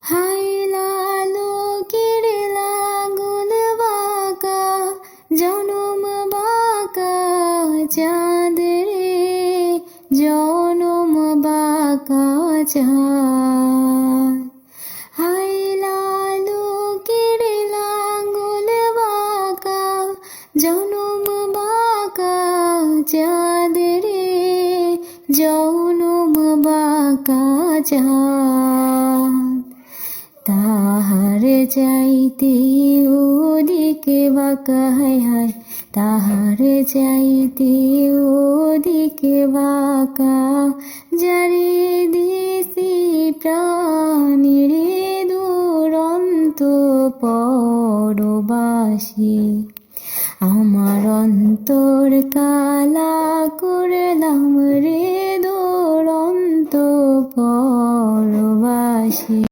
High লালো কেড়ে লাঙ্গুল বাঁকা, জনম বাঁকা চাঁদ রে, জনম বাঁকা চাঁদ। হাই লালো কেড়ে লাঙ্গুল বাঁকা, জনম বাঁকা চাঁদ রে, জনম বাঁকা চাঁদ। তাহার চাইতে ওদিকে বাঁকা, হায় হায় তাহার চাইতে ওদিকে বাঁকা, যারে দিছি প্রাণের